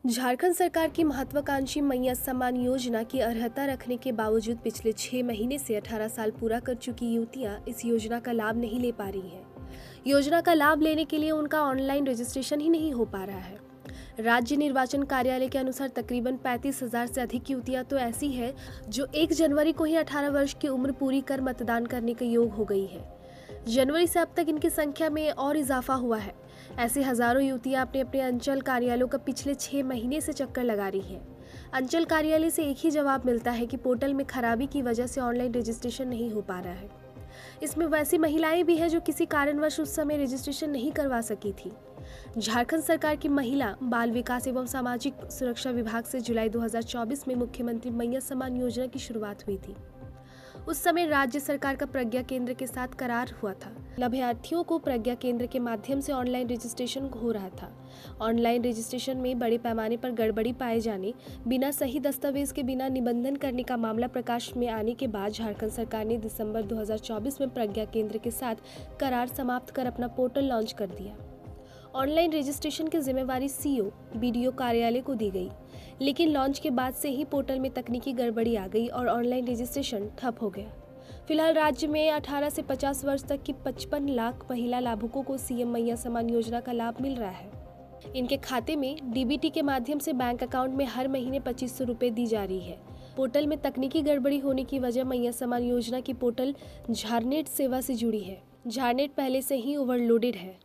झारखंड सरकार की महत्वाकांक्षी मैया सम्मान योजना की अर्हता रखने के बावजूद पिछले 6 महीने से 18 साल पूरा कर चुकी युवतियां इस योजना का लाभ नहीं ले पा रही हैं। योजना का लाभ लेने के लिए उनका ऑनलाइन रजिस्ट्रेशन ही नहीं हो पा रहा है। राज्य निर्वाचन कार्यालय के अनुसार तकरीबन 35,000 से अधिक युवतियां तो ऐसी हैं जो 1 जनवरी को ही 18 वर्ष की उम्र पूरी कर मतदान करने के योग हो गई है। जनवरी से अब तक इनकी संख्या में और इजाफा हुआ है। ऐसे हजारों युवतियां अपने अपने अंचल कार्यालयों का पिछले 6 महीने से चक्कर लगा रही हैं। अंचल कार्यालय से एक ही जवाब मिलता है कि पोर्टल में खराबी की वजह से ऑनलाइन रजिस्ट्रेशन नहीं हो पा रहा है। इसमें वैसी महिलाएं भी हैं जो किसी कारणवश उस समय रजिस्ट्रेशन नहीं करवा सकी थी। झारखंड सरकार की महिला, बाल विकास एवं सामाजिक सुरक्षा विभाग से जुलाई 2024 में मुख्यमंत्री मैया सम्मान योजना की शुरुआत हुई थी। उस समय राज्य सरकार का प्रज्ञा केंद्र के साथ करार हुआ था। लाभार्थियों को प्रज्ञा केंद्र के माध्यम से ऑनलाइन रजिस्ट्रेशन हो रहा था। ऑनलाइन रजिस्ट्रेशन में बड़े पैमाने पर गड़बड़ी पाए जाने, बिना सही दस्तावेज के बिना निबंधन करने का मामला प्रकाश में आने के बाद झारखंड सरकार ने दिसंबर 2024 में प्रज्ञा केंद्र के साथ करार समाप्त कर अपना पोर्टल लॉन्च कर दिया। ऑनलाइन रजिस्ट्रेशन की जिम्मेवारी सीओ, बीडीओ कार्यालय को दी गई, लेकिन लॉन्च के बाद से ही पोर्टल में तकनीकी गड़बड़ी आ गई और ऑनलाइन रजिस्ट्रेशन ठप हो गया। फिलहाल राज्य में 18 से 50 वर्ष तक की 55 लाख महिला लाभुकों को सीएम मैया सम्मान योजना का लाभ मिल रहा है। इनके खाते में डीबीटी के माध्यम से बैंक अकाउंट में हर महीने 2500 रुपये दी जा रही है। पोर्टल में तकनीकी गड़बड़ी होने की वजह मैया सम्मान योजना की पोर्टल झारनेट सेवा से जुड़ी है। झारनेट पहले से ही ओवरलोडेड है।